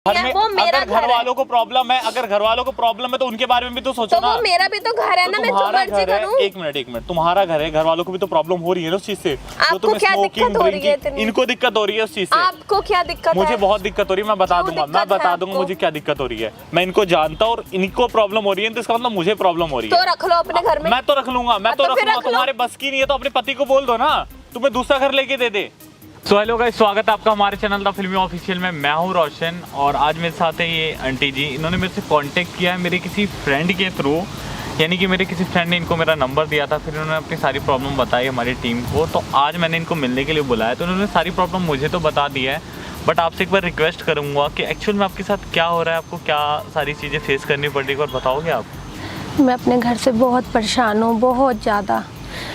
वो मेरा अगर घर वालों को प्रॉब्लम है, अगर घर वालों को प्रॉब्लम है तो उनके बारे में भी तो सोचो तो ना। वो मेरा भी तो घर है ना, मैं जो मर्जी करूं। एक मिनट, तुम्हारा घर है, घर वालों को भी तो प्रॉब्लम हो रही है ना उस चीज से। आपको क्या दिक्कत हो रही है इतनी? इनको दिक्कत हो रही है उस चीज से। आपको क्या दिक्कत है? मुझे बहुत दिक्कत हो रही है, मैं बता दूंगा मुझे क्या दिक्कत हो रही है। मैं इनको जानता हूँ और इनको प्रॉब्लम हो रही है, तो इसका मतलब मुझे प्रॉब्लम हो रही है। तो रख लो अपने घर में। मैं तो रख लूंगा, तुम्हारे बस की नहीं है तो अपने पति को बोल दो ना, तुम्हें दूसरा घर लेके दे दे। सो हेलो गाइस, स्वागत है आपका हमारे चैनल द फिल्मी ऑफिशियल में। मैं हूं रोशन और आज मेरे साथ है ये आंटी जी। इन्होंने मेरे से कांटेक्ट किया है मेरे किसी फ्रेंड के थ्रू, यानी कि मेरे किसी फ्रेंड ने इनको मेरा नंबर दिया था। फिर उन्होंने अपनी सारी प्रॉब्लम बताई हमारी टीम को, तो आज मैंने इनको मिलने के लिए बुलाया। तो उन्होंने सारी प्रॉब्लम मुझे तो बता दी है, बट आपसे एक बार रिक्वेस्ट करूँगा कि एक्चुअल में आपके साथ क्या हो रहा है, आपको क्या सारी चीज़ें फेस करनी पड़ रही है, और बताओगे आप? मैं अपने घर से बहुत परेशान हूँ, बहुत ज़्यादा।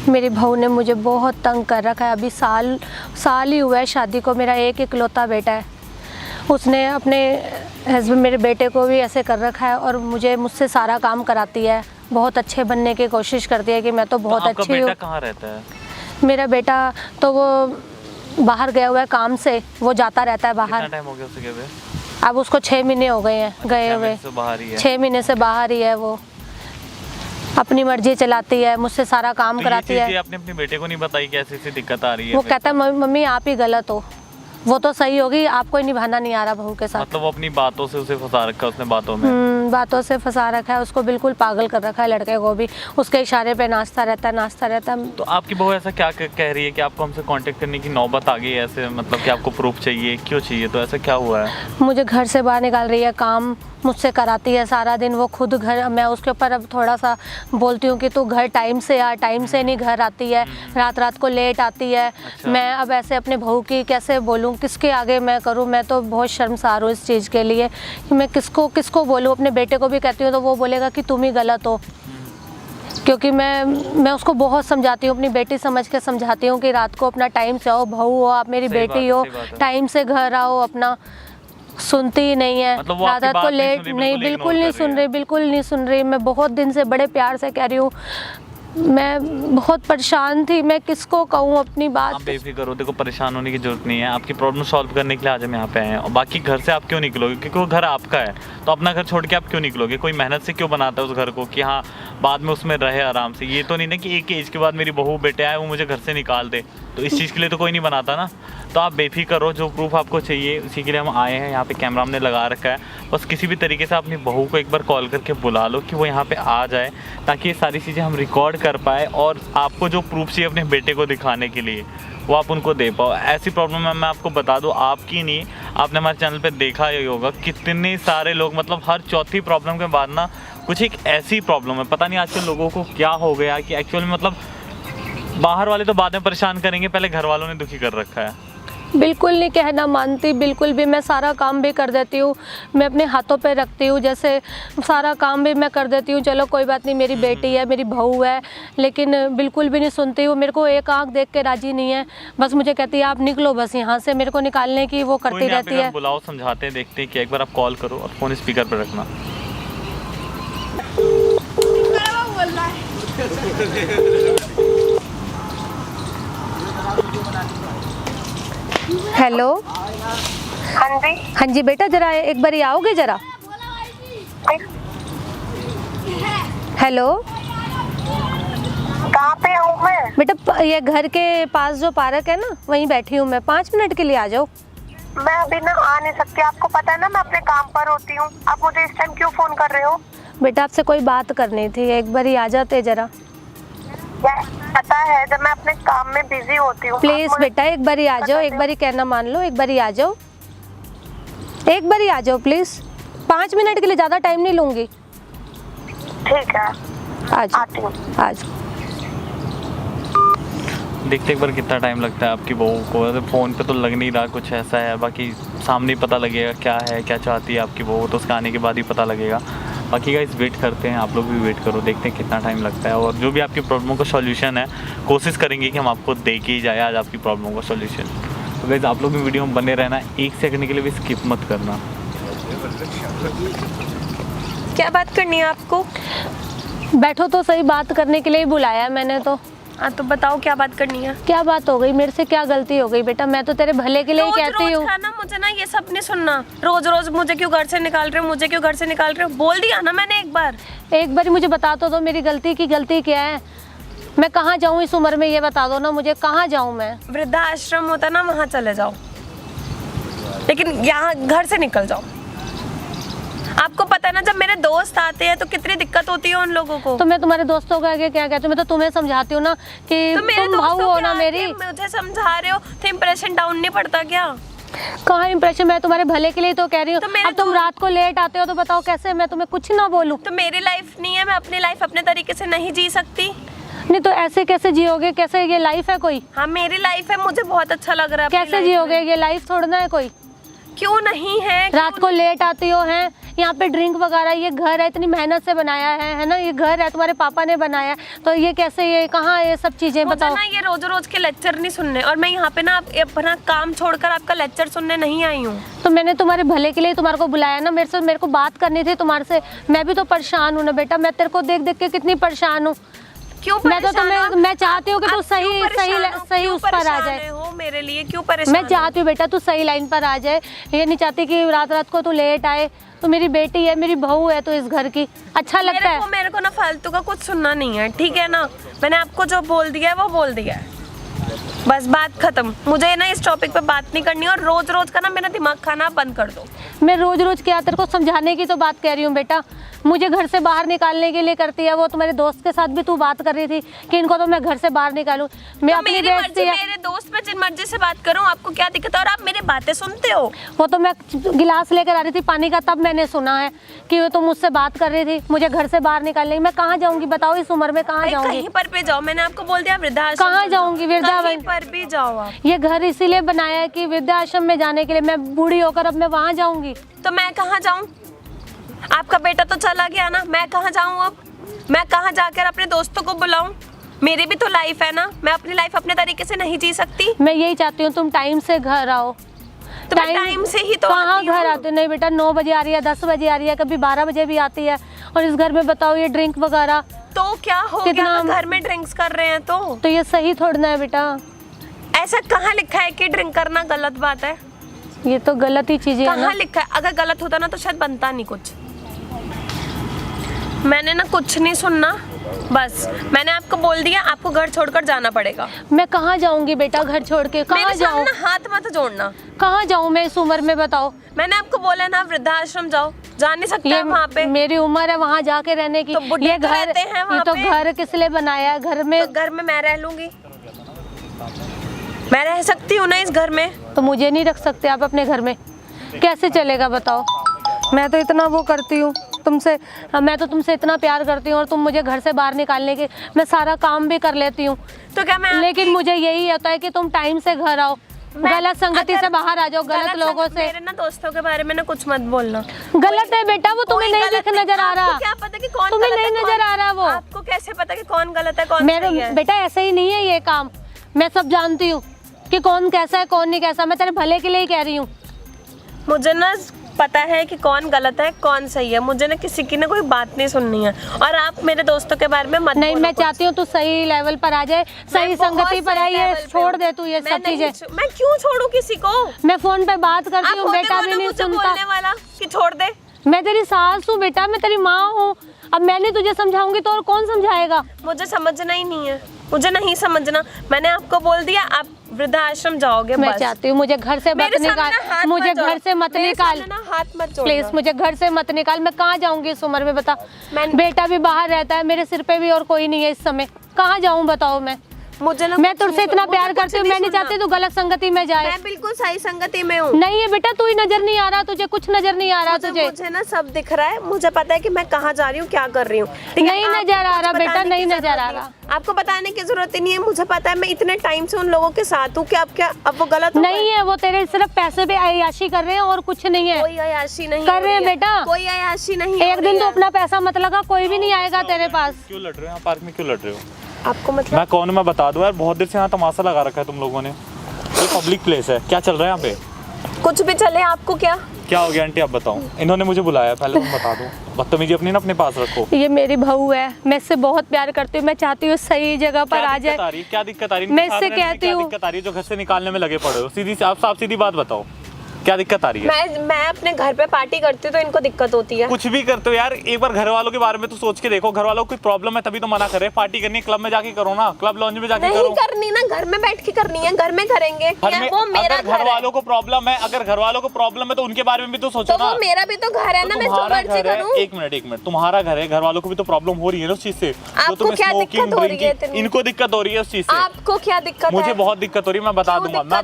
मेरी बहू ने मुझे बहुत तंग कर रखा है। अभी साल ही हुआ है शादी को। मेरा एक इकलौता बेटा है, उसने अपने हस्बैंड मेरे बेटे को भी ऐसे कर रखा है और मुझसे सारा काम कराती है। बहुत अच्छे बनने की कोशिश करती है कि मैं तो बहुत अच्छी हूँ। बेटा कहाँ रहता है? मेरा बेटा तो वो बाहर गया हुआ है काम से, वो जाता रहता है बाहर। कितना टाइम हो गया उसे गए हुए? अब उसको 6 महीने हो गए हैं गए हुए। 6 महीने से बाहर ही है। वो अपनी मर्जी चलाती है, मुझसे सारा काम कराती है। ये आपने अपने बेटे को नहीं बताई कि ऐसी दिक्कत आ रही है? वो कहता है मम्मी आप ही गलत हो, वो तो सही होगी, आपको ही निभाना नहीं आ रहा बहू के साथ। मतलब वो अपनी बातों से उसे फंसा रखा है, उसने बातों में बातों से फंसा रखा है, उसको बिल्कुल पागल कर रखा है लड़के को भी। उसके इशारे पे नाचता रहता है। तो आपकी बहू ऐसा क्या कह रही है कि आपको हमसे कांटेक्ट करने की नौबत आ गई है? ऐसे मतलब कि आपको प्रूफ चाहिए, क्यों चाहिए? तो ऐसा क्या हुआ है? मुझे घर से बाहर निकाल रही है, काम मुझसे कराती है सारा दिन। वो खुद घर, मैं उसके ऊपर अब थोड़ा सा बोलती हूँ कि तू घर टाइम से आ, टाइम से नहीं घर आती है, रात को लेट आती है। अच्छा। मैं अब ऐसे अपने बहू की कैसे बोलूँ, किसके आगे मैं करूँ? मैं तो बहुत शर्मसार हूँ इस चीज़ के लिए कि मैं किसको बोलूँ। अपने बेटे को भी कहती हूँ तो वो बोलेगा कि तुम ही गलत हो, क्योंकि मैं उसको बहुत समझाती हूँ, अपनी बेटी समझ के समझाती हूँ कि रात को अपना टाइम से आओ, बहू हो आप, मेरी बेटी हो, टाइम से घर आओ अपना। सुनती ही नहीं है। मतलब रात को लेट नहीं, बिल्कुल नहीं सुन रही। मैं बहुत दिन से बड़े प्यार से कह रही हूँ, मैं बहुत परेशान थी, मैं किसको कहूँ अपनी बात? आप बेफिक्र हो, देखो परेशान होने की जरूरत नहीं है। आपकी प्रॉब्लम सॉल्व करने के लिए आज हम यहाँ पे आए हैं। और बाकी घर से आप क्यों निकलोगे? क्योंकि वो घर आपका है, तो अपना घर छोड़ के आप क्यों निकलोगे? कोई मेहनत से क्यों बनाता है उस घर को कि हाँ बाद में उसमें रहे आराम से? ये तो नहीं ना कि एक एज के बाद मेरी बहू बेटे आए वो मुझे घर से निकाल दे, तो इस चीज़ के लिए तो कोई नहीं बनाता ना। तो आप बेफिक्र हो, जो प्रूफ आपको चाहिए उसी के लिए हम आए हैं। यहाँ पे कैमरा हमने लगा रखा है, बस किसी भी तरीके से अपनी बहू को एक बार कॉल करके बुला लो कि वो यहाँ पे आ जाए, ताकि ये सारी चीज़ें हम रिकॉर्ड कर पाए और आपको जो प्रूफ चाहिए अपने बेटे को दिखाने के लिए वो आप उनको दे पाओ। ऐसी प्रॉब्लम है, मैं आपको बता दूं, आपकी नहीं, आपने हमारे चैनल पे देखा ही होगा कितने सारे लोग, मतलब हर चौथी प्रॉब्लम के बाद ना कुछ एक ऐसी प्रॉब्लम है। पता नहीं आजकल लोगों को क्या हो गया कि एक्चुअल में मतलब बाहर वाले तो बाद में परेशान करेंगे, पहले घर वालों ने दुखी कर रखा है। बिल्कुल नहीं कहना मानती, बिल्कुल भी। मैं सारा काम भी कर देती हूँ, मैं अपने हाथों पे रखती हूँ, जैसे सारा काम भी मैं कर देती हूँ। चलो कोई बात नहीं, मेरी बेटी है, मेरी बहू है, लेकिन बिल्कुल भी नहीं सुनती हूँ। मेरे को एक आंख देख के राजी नहीं है, बस मुझे कहती है आप निकलो बस यहाँ से। मेरे को निकालने की वो करती रहती है। बुलाओ, समझाते हैं, देखते हैं कि एक बार आप कॉल करो और फ़ोन स्पीकर पर रखना। हेलो। हाँ जी बेटा, जरा एक बार आओगे जरा? हेलो। कहाँ पे हूँ मैं? बेटा ये घर के पास जो पार्क है ना, वहीं बैठी हूँ मैं। 5 मिनट के लिए आ जाओ। मैं अभी ना आ नहीं सकती, आपको पता है ना मैं अपने काम पर होती हूँ। आप मुझे इस टाइम क्यों फोन कर रहे हो? बेटा आपसे कोई बात करनी थी, एक बार ही आ जाते जरा। पता है जब मैं अपने काम में बिजी होती हूँ। प्लीज बेटा एक बार ही आ जाओ, एक बार ही कहना मान लो, एक बार ही आ जाओ, एक बार ही आ जाओ प्लीज। 5 मिनट के लिए, ज्यादा टाइम नहीं लूंगी। ठीक है, आ जाओ, आती हूँ। आ जाओ। देखते एक बार कितना टाइम लगता है आपकी बहू को। फ़ोन पे तो लग नहीं रहा कुछ ऐसा है, बाकी सामने ही पता लगेगा क्या है, क्या चाहती है आपकी बहू, तो उसके आने के बाद ही पता लगेगा। बाकी गाइस वेट करते हैं, आप लोग भी वेट करो, देखते हैं कितना टाइम लगता है। और जो भी आपकी प्रॉब्लम का सॉल्यूशन है, कोशिश करेंगे कि हम आपको दे के ही जाए आज आपकी प्रॉब्लम का सॉल्यूशन। तो गाइस आप लोग भी वीडियो में बने रहना, 1 सेकंड के लिए भी स्किप मत करना। क्या बात करनी है आपको? बैठो तो सही, बात करने के लिए ही बुलाया मैंने तो। हाँ तो बताओ क्या बात करनी है। क्या बात हो गई, मेरे से क्या गलती हो गई बेटा? मैं तो तेरे भले के लिए ही कहती हूँ। ना मुझे ना ये सब नहीं सुनना, रोज रोज मुझे क्यों घर से निकाल रहे हो, मुझे क्यों घर से निकाल रहे हो। बोल दिया ना मैंने एक बार मुझे बता तो दो मेरी गलती क्या है। मैं कहाँ जाऊँ इस उम्र में, ये बता दो ना मुझे, कहाँ जाऊँ मैं? वृद्धाश्रम होता ना वहाँ चले जाओ, लेकिन यहाँ घर से निकल जाओ। आपको पता है ना जब मेरे दोस्त आते हैं तो कितनी दिक्कत होती है उन लोगों को। तो मैं तुम्हारे दोस्तों को आगे क्या कहती हूँ? मैं तो तुम्हें समझाती हूँ ना कि तुम भाऊ हो ना मेरी। मुझे समझा रहे हो तो इम्प्रेशन डाउन नहीं पड़ता क्या? कहाँ इम्प्रेशन, मैं तुम्हारे भले के लिए तो कह रही हूँ। अब तुम रात को लेट आते हो तो बताओ कैसे मैं तुम्हें कुछ ना बोलूँ? तो मेरी लाइफ नहीं है, मैं अपनी लाइफ अपने तरीके से नहीं जी सकती? नहीं तो ऐसे कैसे जियोगे? कैसे ये लाइफ है कोई? हाँ मेरी लाइफ है, मुझे बहुत अच्छा लग रहा है। कैसे जियोगे? ये लाइफ थोड़ा है कोई। क्यों नहीं है? रात को लेट आती हो हैं, यहाँ पे ड्रिंक वगैरह, ये घर है इतनी मेहनत से बनाया है ना, ये घर है तुम्हारे पापा ने बनाया, तो ये कैसे, ये कहाँ ये सब चीजें बताओ? ना ये रोज रोज के लेक्चर नहीं सुनने, और मैं यहाँ पे ना अपना काम छोड़कर आपका लेक्चर सुनने नहीं आई हूँ। तो मैंने तुम्हारे भले के लिए तुम्हारे को बुलाया ना, मेरे को बात करनी थी तुम्हारे से। मैं भी तो परेशान हूँ ना बेटा, मैं तेरे को देख देख के कितनी परेशान हूँ। क्यों मैं चाहती हूँ कि तू सही उस पर आ जाए। हो मेरे लिए क्यों परेशान? मैं चाहती हूँ बेटा तू सही लाइन पर आ जाए, ये नहीं चाहती कि रात रात को तू लेट आए। तो मेरी बेटी है, मेरी बहू है, तो इस घर की अच्छा लगता है। मेरे को ना फालतू का कुछ सुनना नहीं है, ठीक है ना? मैंने आपको जो बोल दिया है वो बोल दिया है, बस बात खत्म। मुझे ना इस टॉपिक पे बात नहीं करनी, और रोज रोज का ना मेरा दिमाग खाना बंद कर दो। मैं रोज रोज क्या तेरे को समझाने की तो बात कह रही हूँ बेटा, मुझे घर से बाहर निकालने के लिए करती है वो। तुम्हारे दोस्त के साथ भी तू बात कर रही थी कि इनको तो मैं घर से बाहर निकालूं। मैं तो अपनी मेरे दोस्त में जिन मर्जी से बात करूं, आपको क्या दिक्कत है? और आप मेरी बातें सुनते हो? वो तो मैं गिलास लेकर आ रही थी पानी का, तब मैंने सुना है कि तुम मुझसे बात कर रही थी मुझे घर से बाहर निकालने। मैं कहाँ जाऊंगी बताओ, इस उम्र में कहाँ जाऊंगी? कहीं पर भी जाओ, मैंने आपको बोल दिया वृद्धाश्रम। कहाँ जाऊंगी? वृद्धाश्रम पर भी जाओ आप। ये घर इसीलिए बनाया है कि वृद्धाश्रम में जाने के लिए। मैं बूढ़ी होकर अब मैं वहाँ जाऊंगी तो मैं कहाँ जाऊँ? आपका बेटा तो चला गया ना, मैं कहाँ जाऊँ अब? मैं कहाँ जाकर अपने दोस्तों को बुलाऊं? मेरी भी तो लाइफ है ना, मैं अपनी लाइफ अपने तरीके से नहीं जी सकती। मैं यही चाहती हूँ तुम टाइम से घर आओ। तो टाइम से ही तो कहाँ घर आते? नहीं बेटा, 9 बजे आ रही है, 10 बजे आ रही है, कभी 12 बजे भी आती है। और इस घर में बताओ ये ड्रिंक वगैरह, तो क्या हो गया? घर में ड्रिंक्स कर रहे हैं तो ये सही थोड़ा है बेटा। ऐसा कहाँ लिखा है कि ड्रिंक करना गलत बात है? ये तो गलत ही चीजें है ना। कहाँ लिखा है? अगर गलत होता ना तो शायद बनता नहीं कुछ। मैंने ना कुछ नहीं सुनना, बस मैंने आपको बोल दिया आपको घर छोड़कर जाना पड़ेगा। मैं कहाँ जाऊंगी बेटा घर छोड़ के? कहाँ जाऊँ? हाथ मत जोड़ना। कहाँ जाऊँ मैं इस उम्र में बताओ? मैंने आपको बोला ना वृद्धाश्रम जाओ, जा नहीं सकते वहाँ पे। मेरी उम्र है वहाँ जाके रहने की। तो ये घर, ये तो घर किस लिए बनाया है? घर में, तो घर में मैं रह लूंगी, मैं रह सकती हूँ ना इस घर में। तो मुझे नहीं रख सकते आप अपने घर में? कैसे चलेगा बताओ? मैं तो इतना वो करती हूँ तुमसे, मैं तो तुमसे इतना प्यार करती हूँ और तुम मुझे घर से बाहर निकालने के, मैं सारा काम भी कर लेती हूँ तो क्या मैं लेकिन मुझे यही होता है कि तुम टाइम से घर आओ, गलत संगति से बाहर आ जाओ, गलत लोगों से। मेरे ना दोस्तों के बारे में ना कुछ मत बोलना। गलत है बेटा वो, तुम्हें नहीं नजर आ रहा। क्या पता कि कौन तुम्हें नहीं नजर आ रहा वो? आपको कैसे पता कि कौन गलत है कौन सही है? बेटा ऐसा ही नहीं है ये काम, मैं सब जानती हूँ कि कौन कैसा है कौन नहीं कैसा। मैं तेरे भले के लिए ही कह रही हूँ। मुझे ना पता है कि कौन गलत है कौन सही है, मुझे ना किसी की ना कोई बात नहीं सुननी है। और आप मेरे दोस्तों के बारे में मत नहीं, मैं चाहती हूँ तू सही लेवल पर आ जाए, सही संगति पर आई है, छोड़ दे तू ये सब चीजें। मैं क्यों छोड़ू किसी को? मैं फोन पे बात करती हूँ, बेटा भी नहीं सुनता। बोलने वाला कि छोड़ दे। मैं तेरी सास हूँ बेटा, मैं तेरी माँ हूँ। अब मैंने तुझे समझाऊंगी तो और कौन समझाएगा? मुझे समझना ही नहीं है, मुझे नहीं समझना। मैंने आपको बोल दिया आप वृद्धाश्रम जाओगे। मैं चाहती हूँ मुझे घर से मत निकाल, मुझे घर से मत निकाल, हाथ मत जोड़ना प्लीज, मुझे घर से मत निकाल। मैं कहाँ जाऊंगी इस उम्र में बता? बेटा भी बाहर रहता है, मेरे सिर पे भी और कोई नहीं है इस समय, कहाँ जाऊँ बताओ मैं? मैं तुझसे इतना प्यार करती हूँ, मैं नहीं चाहती तू गलत संगति में जाए। मैं बिल्कुल सही संगति में हूँ। नहीं है बेटा, तू ही नजर नहीं आ रहा, तुझे कुछ नजर नहीं आ रहा तुझे। मुझे ना सब दिख रहा है, मुझे पता है कि मैं कहाँ जा रही हूँ क्या कर रही हूँ। नहीं नजर आ रहा बेटा, नहीं नजर आ रहा। आपको बताने की जरूरत ही नहीं है, मुझे पता है। मैं इतने टाइम से उन लोगों के साथ हूँ कि अब वो गलत नहीं है। वो तेरे सिर्फ पैसे पे अय्याशी कर रहे हैं और कुछ नहीं है। कोई अय्याशी नहीं कर रहे हैं बेटा, कोई अय्याशी नहीं। एक दिन तो अपना पैसा मत लगा, कोई भी नहीं आएगा तेरे पास। क्यों लड़ रहे हो? पार्क में क्यों लड़ रहे हो? आपको मतलब मैं कौन हूँ मैं बता दूं यार, बहुत देर से यहाँ तमाशा लगा रखा है तुम लोगों ने। ये पब्लिक प्लेस है, क्या चल रहा है यहाँ पे? कुछ भी चले, आपको क्या? क्या हो गया आंटी आप बताओ? इन्होंने मुझे बुलाया, पहले तुम बता दो। बदतमीजी अपनी ना अपने पास रखो। ये मेरी बहू है, मैं इससे बहुत प्यार करती हूँ, मैं चाहती हूँ सही जगह पर आ जाए। क्या दिक्कत आ रही है? मैं इससे कहती हूँ, क्या दिक्कत आ रही है जो घर से निकालने में लगे पड़े हो? सीधी आप साफ सीधी बात बताओ, क्या दिक्कत आ रही है? मैं अपने घर पे पार्टी करती हूँ तो इनको दिक्कत होती है। कुछ भी करते हो यार, एक बार घर वालों के बारे में तो सोच के देखो। घर वालों को कोई प्रॉब्लम है तभी तो मना कर रहे हैं। पार्टी करनी है क्लब में जाके करो ना, क्लब लॉन्ज में जाके नहीं करो। करनी ना, घर में बैठ के करनी है, घर में करेंगे। वो मेरा घर वालों को प्रॉब्लम है, अगर घर वालों को प्रॉब्लम है तो उनके बारे में भी तो सोचो ना। वो मेरा भी तो घर है ना, मैं जो मर्जी करूं। एक मिनट, तुम्हारा घर है, घर वालों को भी तो प्रॉब्लम हो रही है ना उस चीज से। आपको क्या दिक्कत हो रही है? इनको दिक्कत हो रही है उस चीज से। आपको क्या दिक्कत है? मुझे बहुत दिक्कत हो रही है, मैं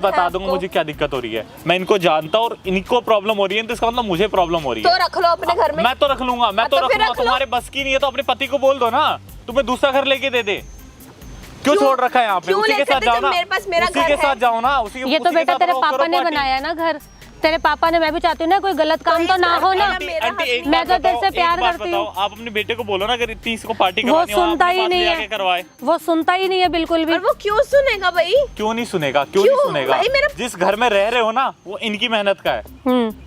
बता दूंगा मुझे क्या दिक्कत हो रही है। मैं इनको जानता हूँ और इनको प्रॉब्लम हो रही है, तो इसका मतलब मुझे प्रॉब्लम हो रही है। तो रख लो अपने घर में। मैं तो रख लूंगा, तुम्हारे बस की नहीं है तो अपने पति को बोल दो ना, तुम्हें दूसरा घर लेके दे दे। क्यों छोड़ रखा है यहाँ पे? उसी के साथ जाओ ना, उसी के साथ जाओ ना। ये तो बेटा तेरे पापा ने बनाया ना घर, तेरे पापा ने। मैं भी चाहती हूँ ना कोई गलत काम तो ना हो ना। मैं तो तेरे से प्यार करती हूँ। आप अपने बेटे को बोलो ना अगर इतनी इसको पार्टी वो सुनता ही नहीं है, वो सुनता ही नहीं है बिल्कुल भी। और वो क्यों सुनेगा भाई? क्यों नहीं सुनेगा? क्यों नहीं सुनेगा? जिस घर में रह रहे हो ना वो इनकी मेहनत का है,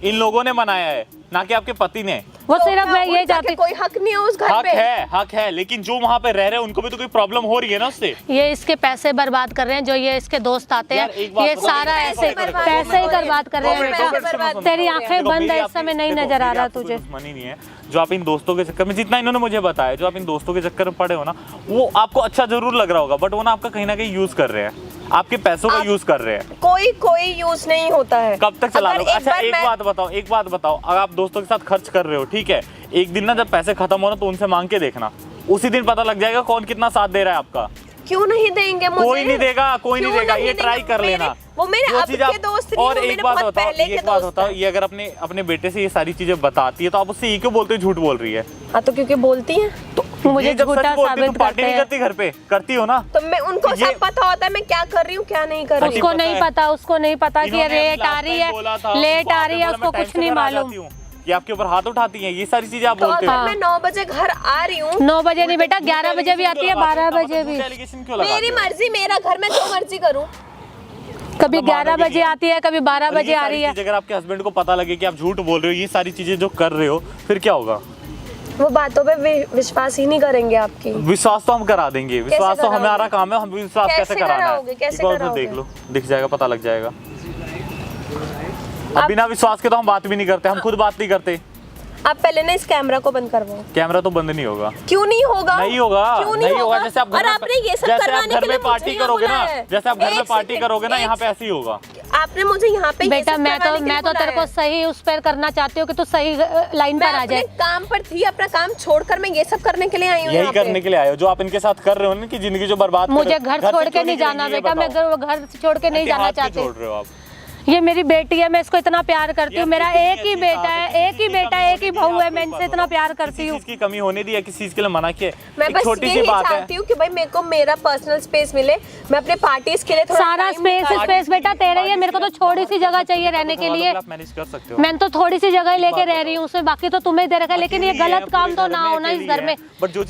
इन लोगों ने बनाया है, ना कि आपके पति ने। वो सिर्फ मैं ये चाहती, कोई हक नहीं है उस घर पे। हक है, लेकिन जो वहाँ पे रह रहे हैं उनको भी तो कोई प्रॉब्लम हो रही है ना उससे। ये इसके पैसे बर्बाद कर रहे हैं, जो ये इसके दोस्त आते हैं, ये सारा ऐसे पैसे ही बर्बाद कर रहे हैं बेटा। तेरी आंखें बंद है, इस समय नहीं नजर आ रहा तुझे। दुश्मनी नहीं है, जो आप इन दोस्तों के चक्कर में, जितना इन्होंने मुझे बताया, जो आप इन दोस्तों के चक्कर में पड़े हो ना, वो आपको अच्छा जरूर लग रहा होगा, बट वो ना आपका कहीं ना कहीं यूज कर रहे हैं, आपके पैसों का यूज कर रहे हैं। कोई यूज नहीं होता है। कब तक चला लो? अच्छा एक बात बताओ, अगर आप दोस्तों के साथ खर्च कर रहे हो, ठीक है, एक दिन ना जब पैसे खत्म हो ना तो उनसे मांग के देखना, उसी दिन पता लग जाएगा कौन कितना साथ दे रहा है आपका। क्यों नहीं देंगे मुझे? कोई नहीं देगा, ये ट्राई कर लेना। वो मेरे अब के दोस्त नहीं, और एक बात बताओ, ये अगर अपने बेटे से ये सारी चीजें बताती है तो आप उससे ये क्यों बोलते हो झूठ बोल रही है? हाँ तो क्योंकि बोलती है तो मुझे झूठा साबित पार्टी नहीं करती घर पे, करती हो ना? तो मैं उनको सब पता होता है मैं क्या कर रही हूँ क्या नहीं कर रही। उसको नहीं पता कि रेट आ रही है, लेट आ रही है, उसको कुछ नहीं मालूम। ये आपके ऊपर हाथ उठाती हैं, ये सारी चीजें आप बोलते हो। मैं 9 बजे घर आ रही हूँ। 9 बजे नहीं बेटा, 11 बजे भी आती है, 12 बजे भी। मेरी मर्जी, मेरा घर, मैं जो मर्जी करूँ। कभी 11 बजे आती है, कभी 12 बजे आ रही है। अगर आपके हस्बैंड को पता लगे कि आप झूठ बोल रहे हो, ये सारी चीजें जो कर रहे हो, फिर क्या होगा? वो बातों पे विश्वास ही नहीं करेंगे आपकी। विश्वास तो हम करा देंगे, विश्वास तो हमारा काम है, हम विश्वास कैसे कराना है? देख लो, दिख जाएगा, पता लग जाएगा। अब बिना विश्वास के तो हम बात भी नहीं करते, हम खुद बात नहीं करते। आप पहले ना इस कैमरा को बंद करवाओ। कैमरा तो बंद नहीं होगा। क्यों नहीं होगा? नहीं होगा। जैसे आप घर में पार्टी करोगे ना, जैसे आप घर में पार्टी करोगे ना, यहाँ पे ऐसे ही होगा। आपने मुझे यहाँ पे बेटा, मैं तो तेरे को सही उस पर करना चाहती हूँ कि तू सही लाइन पर आ जाए। काम पर थी, अपना काम छोड़कर मैं ये सब करने के लिए आई हूँ। यही करने के लिए आए हो जो आप इनके साथ कर रहे हो ना, कि जिंदगी जो बर्बाद। मुझे घर छोड़ के नहीं जाना बेटा, मैं घर छोड़ के नहीं जाना चाहती। छोड़ रहे हो आप? ये मेरी बेटी है, मैं इसको इतना प्यार करती हूँ। मेरा एक ही बेटा है, एक ही बेटा, एक ही बहू है, मैं इनसे इतना प्यार करती हूँ। किसी की कमी होने दी है, किसी चीज के लिए मना किया? मैं बस छोटी सी यही बात चाहती हूँ कि भाई मेरे को मेरा पर्सनल स्पेस मिले, मैं अपने पार्टीज के लिए थोड़ा सारा स्पेस बेटा तेरा ही है, मेरे को तो थोड़ी सी जगह चाहिए रहने के लिए। मैनेज कर सकते हो। मैं तो थोड़ी सी जगह लेके रह रही हूँ उसमें, बाकी तो तुम्हें दे रखा है, लेकिन ये गलत काम तो ना हो ना इस घर में।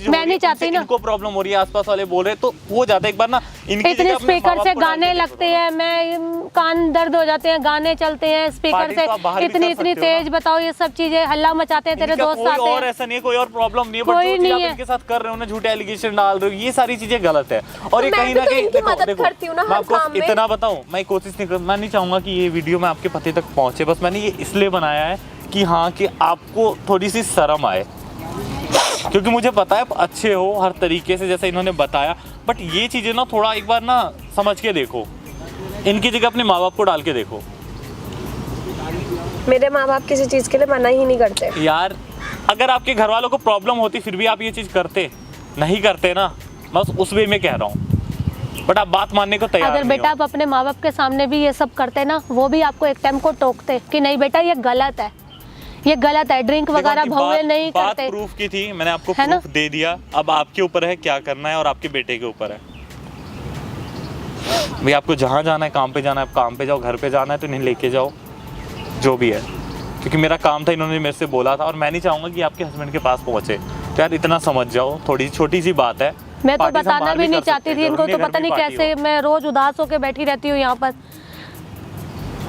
मैं नहीं चाहती ना। इनको प्रॉब्लम हो रही है, आसपास वाले बोल रहे तो हो जाता है। एक बार ना इतने स्पीकर से गाने लगते हैं, मैं कान दर्द हो जाते हैं, गाने चलते हैं स्पीकर से, इतनी तेज। बताओ, ये सब चीजें हल्ला मचाते हैं, तेरे दोस्त आते हैं। और ऐसा नहीं है, कोई और प्रॉब्लम नहीं है, बट जो चीज आप इनके साथ कर रहे हो ना, झूठे एलिगेशन डाल रहे हो, ये सारी चीजें गलत है। और ये कहीं ना कहीं देखो, मैं आपको इतना बताऊं, मैं कोशिश नहीं मैं नहीं चाहूंगा कि ये वीडियो मैं आपके पति तक पहुंचे, बस मैंने ये इसलिए बनाया है कि हाँ, कि आपको थोड़ी सी शर्म आए, क्योंकि मुझे पता है आप अच्छे हो हर तरीके से, जैसे इन्होंने बताया, बट ये चीजें ना थोड़ा एक बार ना समझ के देखो, इनकी जगह अपने माँ बाप को डाल के देखो। मेरे माँ बाप किसी चीज के लिए मना ही नहीं करते यार। अगर आपके घर वालों को प्रॉब्लम होती फिर भी आप ये चीज करते नहीं करते ना, बस उस वे में कह रहा हूँ, बट आप बात मानने को तैयार अगर बेटा आप अपने माँ बाप के सामने भी ये सब करते ना, वो भी आपको एक टाइम को टोकते कि नहीं बेटा ये गलत है, ये गलत है, ड्रिंक वगैरह भौवे नहीं करते। बात प्रूफ की थी, मैंने आपको प्रूफ दे दिया, अब आपके ऊपर है क्या करना है और आपके बेटे के ऊपर है। भाई आपको जहाँ जाना है, काम पे जाना है, आप काम पे जाओ, घर पे जाना है तो इन्हें लेके जाओ, जो भी है, क्योंकि मेरा काम था, इन्होंने मेरे से बोला था, और मैं नहीं चाहूंगा कि आपके हस्बैंड के पास पहुंचे। तो यार इतना समझ जाओ, थोड़ी छोटी सी बात है। मैं तो बताना भी नहीं चाहती थी इनको, तो पता नहीं कैसे मैं रोज उदास होकर बैठी रहती हूँ यहाँ पर।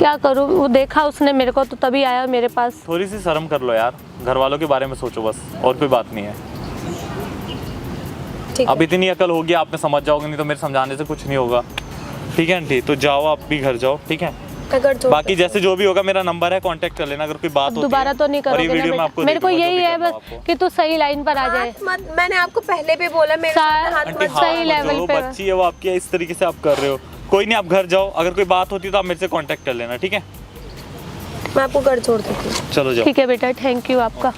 क्या करूँ, वो देखा उसने मेरे को तो तभी आया मेरे पास। थोड़ी सी शर्म कर लो यार, घर वालों के बारे में सोचो बस, और कोई बात नहीं है। ठीक अब इतनी अकल होगी, आपने समझ जाओगे, नहीं तो मेरे समझाने से कुछ नहीं होगा। ठीक है आंटी, तो जाओ आप भी घर जाओ, ठीक है। अगर जो बाकी जैसे जो भी होगा मेरा नंबर है, कांटेक्ट कर लेना अगर कोई बात होती है। दोबारा तो नहीं और ये करोगे वीडियो ना मैं बेटा? आपको मेरे को देखूंगा, जो यही भी है करना बस हो आपको। कि तू सही लाइन पर आ जाए। हाथ मत, मैंने आपको पहले भी बोला मेरे साथ हाथ आंटी मत हाथ सही मत लेवल जोड़ो, पे। बच्ची है वो आपकी, इस तरीके से आप कर रहे हो। कोई नहीं, आप घर जाओ, अगर कोई बात होती है तो आप मेरे से कांटेक्ट कर लेना, ठीक है। मैं आपको घर छोड़ देती हूँ। चलो जाओ। ठीक है बेटा, थैंक यू आपका।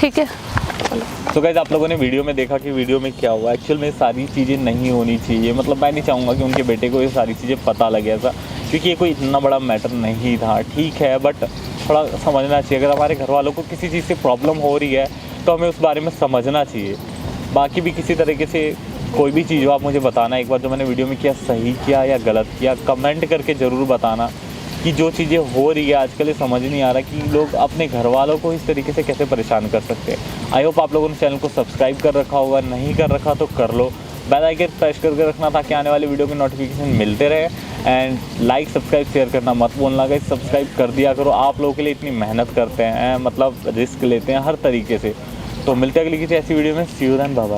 ठीक है। तो गाइस आप लोगों ने वीडियो में देखा कि वीडियो में क्या हुआ। एक्चुअल में सारी चीज़ें नहीं होनी चाहिए, मतलब मैं नहीं चाहूँगा कि उनके बेटे को ये सारी चीज़ें पता लगे ऐसा, क्योंकि ये कोई इतना बड़ा मैटर नहीं था। ठीक है, बट थोड़ा समझना चाहिए। अगर हमारे घर वालों को किसी चीज़ से प्रॉब्लम हो रही है तो हमें उस बारे में समझना चाहिए। बाकी भी किसी तरीके से कोई भी चीज़ हो, आप मुझे बताना एक बार, जो मैंने वीडियो में किया सही किया या गलत किया, कमेंट करके ज़रूर बताना कि जो चीज़ें हो रही है आजकल ये समझ नहीं आ रहा कि लोग अपने घर वालों को इस तरीके से कैसे परेशान कर सकते हैं। आई होप आप लोगों ने चैनल को सब्सक्राइब कर रखा होगा, नहीं कर रखा तो कर लो। बेल आइकन प्रेस करके रखना ताकि आने वाली वीडियो के नोटिफिकेशन मिलते रहे। एंड लाइक सब्सक्राइब शेयर करना मत भूलना गाइस, सब्सक्राइब कर दिया करो। आप लोगों के लिए इतनी मेहनत करते हैं, मतलब रिस्क लेते हैं हर तरीके से। तो मिलते हैं अगली किसी ऐसी वीडियो में। सी यू देन, बाय बाय।